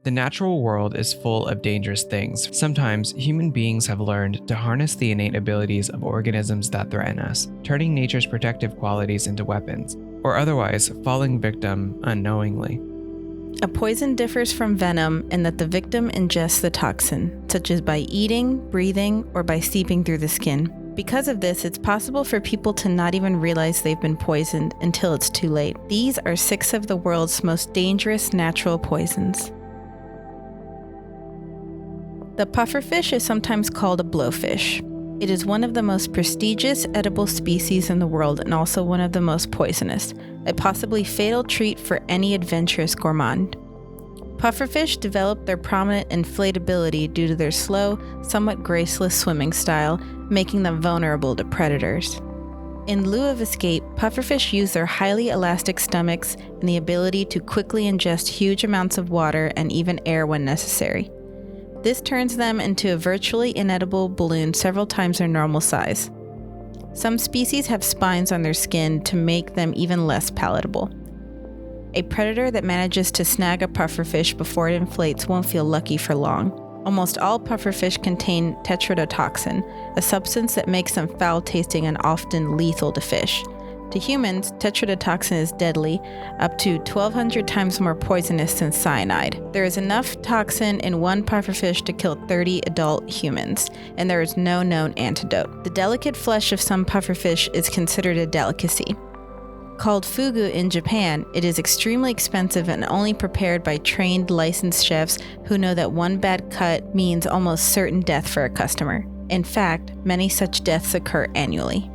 The natural world is full of dangerous things. Sometimes, human beings have learned to harness the innate abilities of organisms that threaten us, turning nature's protective qualities into weapons, or otherwise falling victim unknowingly. A poison differs from venom in that the victim ingests the toxin, such as by eating, breathing, or by seeping through the skin. Because of this, it's possible for people to not even realize they've been poisoned until it's too late. These are 6 of the world's most dangerous natural poisons. The pufferfish is sometimes called a blowfish. It is one of the most prestigious edible species in the world and also one of the most poisonous, a possibly fatal treat for any adventurous gourmand. Pufferfish develop their prominent inflatability due to their slow, somewhat graceless swimming style, making them vulnerable to predators. In lieu of escape, pufferfish use their highly elastic stomachs and the ability to quickly ingest huge amounts of water and even air when necessary. This turns them into a virtually inedible balloon several times their normal size. Some species have spines on their skin to make them even less palatable. A predator that manages to snag a pufferfish before it inflates won't feel lucky for long. Almost all pufferfish contain tetrodotoxin, a substance that makes them foul-tasting and often lethal to fish. To humans, tetrodotoxin is deadly, up to 1,200 times more poisonous than cyanide. There is enough toxin in one pufferfish to kill 30 adult humans, and there is no known antidote. The delicate flesh of some pufferfish is considered a delicacy. Called fugu in Japan, it is extremely expensive and only prepared by trained licensed chefs who know that one bad cut means almost certain death for a customer. In fact, many such deaths occur annually.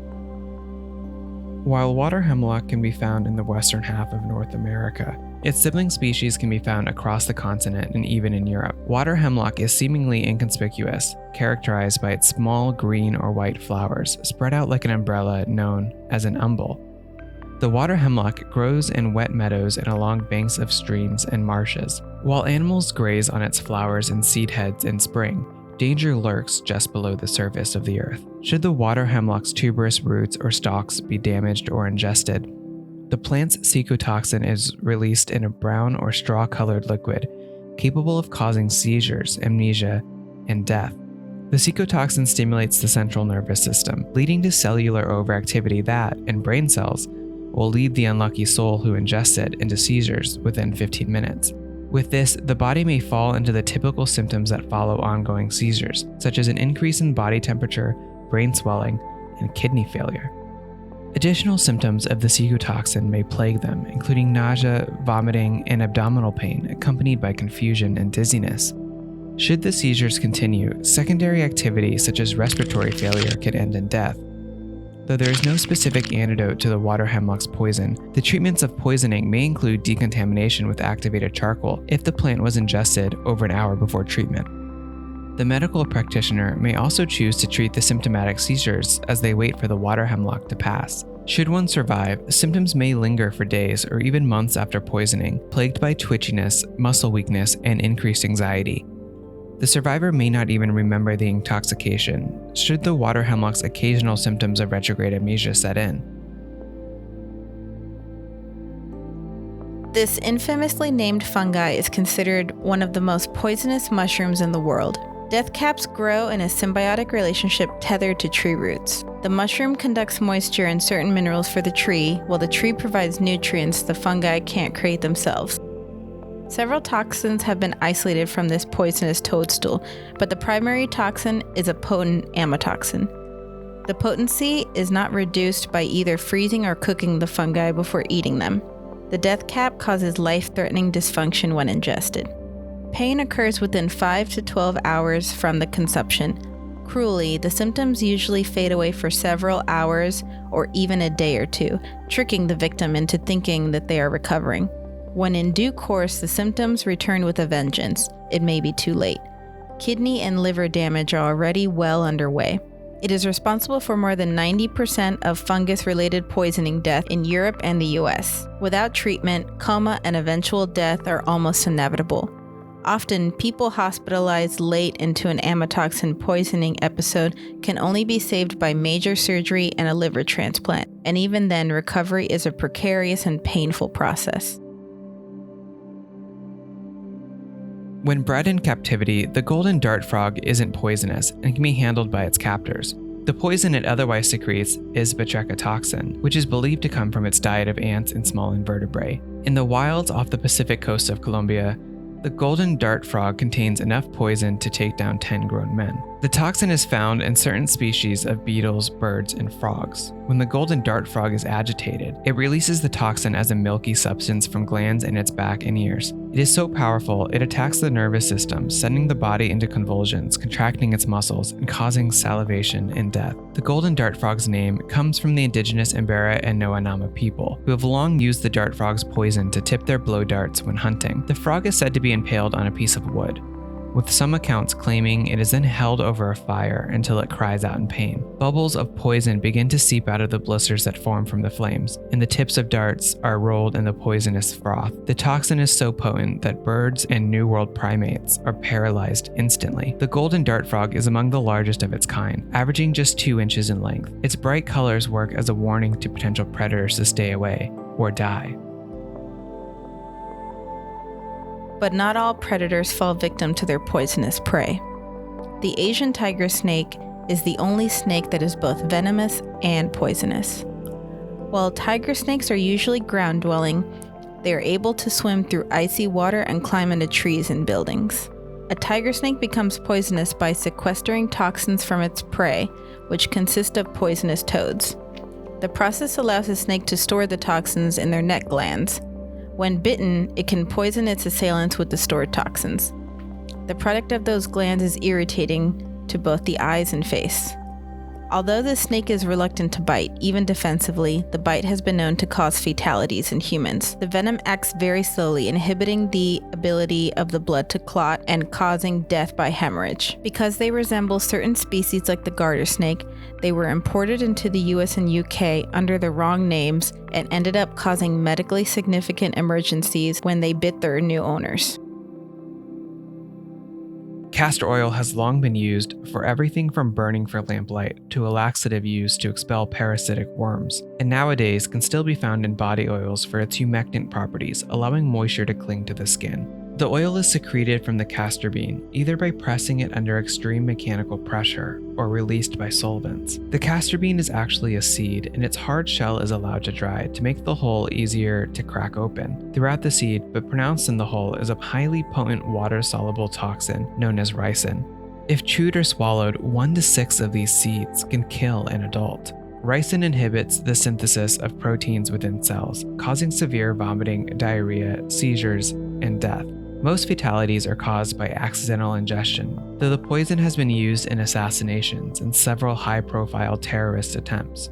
While water hemlock can be found in the western half of North America, its sibling species can be found across the continent and even in Europe. Water hemlock is seemingly inconspicuous, characterized by its small green or white flowers spread out like an umbrella known as an umbel. The water hemlock grows in wet meadows and along banks of streams and marshes. While animals graze on its flowers and seed heads in spring, danger lurks just below the surface of the earth. Should the water hemlock's tuberous roots or stalks be damaged or ingested, the plant's secotoxin is released in a brown or straw-colored liquid, capable of causing seizures, amnesia, and death. The secotoxin stimulates the central nervous system, leading to cellular overactivity that, in brain cells, will lead the unlucky soul who ingests it into seizures within 15 minutes. With this, the body may fall into the typical symptoms that follow ongoing seizures, such as an increase in body temperature, brain swelling, and kidney failure. Additional symptoms of the secotoxin may plague them, including nausea, vomiting, and abdominal pain, accompanied by confusion and dizziness. Should the seizures continue, secondary activity such as respiratory failure can end in death. Though there is no specific antidote to the water hemlock's poison, the treatments of poisoning may include decontamination with activated charcoal if the plant was ingested over an hour before treatment. The medical practitioner may also choose to treat the symptomatic seizures as they wait for the water hemlock to pass. Should one survive, symptoms may linger for days or even months after poisoning, plagued by twitchiness, muscle weakness, and increased anxiety. The survivor may not even remember the intoxication, should the water hemlock's occasional symptoms of retrograde amnesia set in. This infamously named fungi is considered one of the most poisonous mushrooms in the world. Death caps grow in a symbiotic relationship tethered to tree roots. The mushroom conducts moisture and certain minerals for the tree, while the tree provides nutrients the fungi can't create themselves. Several toxins have been isolated from this poisonous toadstool, but the primary toxin is a potent amatoxin. The potency is not reduced by either freezing or cooking the fungi before eating them. The death cap causes life-threatening dysfunction when ingested. Pain occurs within 5 to 12 hours from the consumption. Cruelly, the symptoms usually fade away for several hours or even a day or two, tricking the victim into thinking that they are recovering. When in due course the symptoms return with a vengeance, it may be too late. Kidney and liver damage are already well underway. It is responsible for more than 90% of fungus-related poisoning death in Europe and the US. Without treatment, coma and eventual death are almost inevitable. Often, people hospitalized late into an amatoxin poisoning episode can only be saved by major surgery and a liver transplant, and even then, recovery is a precarious and painful process. When bred in captivity, the golden dart frog isn't poisonous and can be handled by its captors. The poison it otherwise secretes is batrachotoxin, which is believed to come from its diet of ants and small invertebrates. In the wilds off the Pacific coast of Colombia, the golden dart frog contains enough poison to take down 10 grown men. The toxin is found in certain species of beetles, birds, and frogs. When the golden dart frog is agitated, it releases the toxin as a milky substance from glands in its back and ears. It is so powerful, it attacks the nervous system, sending the body into convulsions, contracting its muscles, and causing salivation and death. The golden dart frog's name comes from the indigenous Embera and Noanama people, who have long used the dart frog's poison to tip their blow darts when hunting. The frog is said to be impaled on a piece of wood, with some accounts claiming it is then held over a fire until it cries out in pain. Bubbles of poison begin to seep out of the blisters that form from the flames, and the tips of darts are rolled in the poisonous froth. The toxin is so potent that birds and New World primates are paralyzed instantly. The golden dart frog is among the largest of its kind, averaging just 2 inches in length. Its bright colors work as a warning to potential predators to stay away or die. But not all predators fall victim to their poisonous prey. The Asian tiger snake is the only snake that is both venomous and poisonous. While tiger snakes are usually ground-dwelling, they are able to swim through icy water and climb into trees and buildings. A tiger snake becomes poisonous by sequestering toxins from its prey, which consist of poisonous toads. The process allows the snake to store the toxins in their neck glands. When bitten, it can poison its assailants with the stored toxins. The product of those glands is irritating to both the eyes and face. Although the snake is reluctant to bite, even defensively, the bite has been known to cause fatalities in humans. The venom acts very slowly, inhibiting the ability of the blood to clot and causing death by hemorrhage. Because they resemble certain species like the garter snake, they were imported into the US and UK under the wrong names and ended up causing medically significant emergencies when they bit their new owners. Castor oil has long been used for everything from burning for lamplight to a laxative used to expel parasitic worms, and nowadays can still be found in body oils for its humectant properties, allowing moisture to cling to the skin. The oil is secreted from the castor bean, either by pressing it under extreme mechanical pressure or released by solvents. The castor bean is actually a seed, and its hard shell is allowed to dry to make the hull easier to crack open. Throughout the seed, but pronounced in the hull, is a highly potent water-soluble toxin known as ricin. If chewed or swallowed, 1 to 6 of these seeds can kill an adult. Ricin inhibits the synthesis of proteins within cells, causing severe vomiting, diarrhea, seizures, and death. Most fatalities are caused by accidental ingestion, though the poison has been used in assassinations and several high-profile terrorist attempts.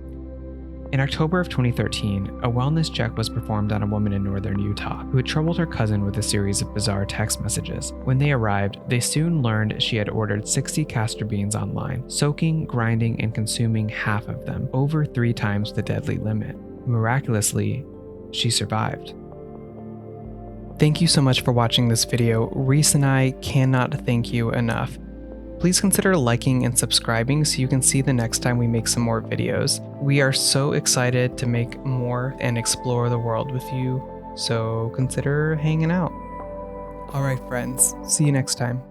In October of 2013, a wellness check was performed on a woman in northern Utah who had troubled her cousin with a series of bizarre text messages. When they arrived, they soon learned she had ordered 60 castor beans online, soaking, grinding, and consuming half of them, over 3 times the deadly limit. Miraculously, she survived. Thank you so much for watching this video. Reese and I cannot thank you enough. Please consider liking and subscribing so you can see the next time we make some more videos. We are so excited to make more and explore the world with you, so consider hanging out. Alright friends, see you next time.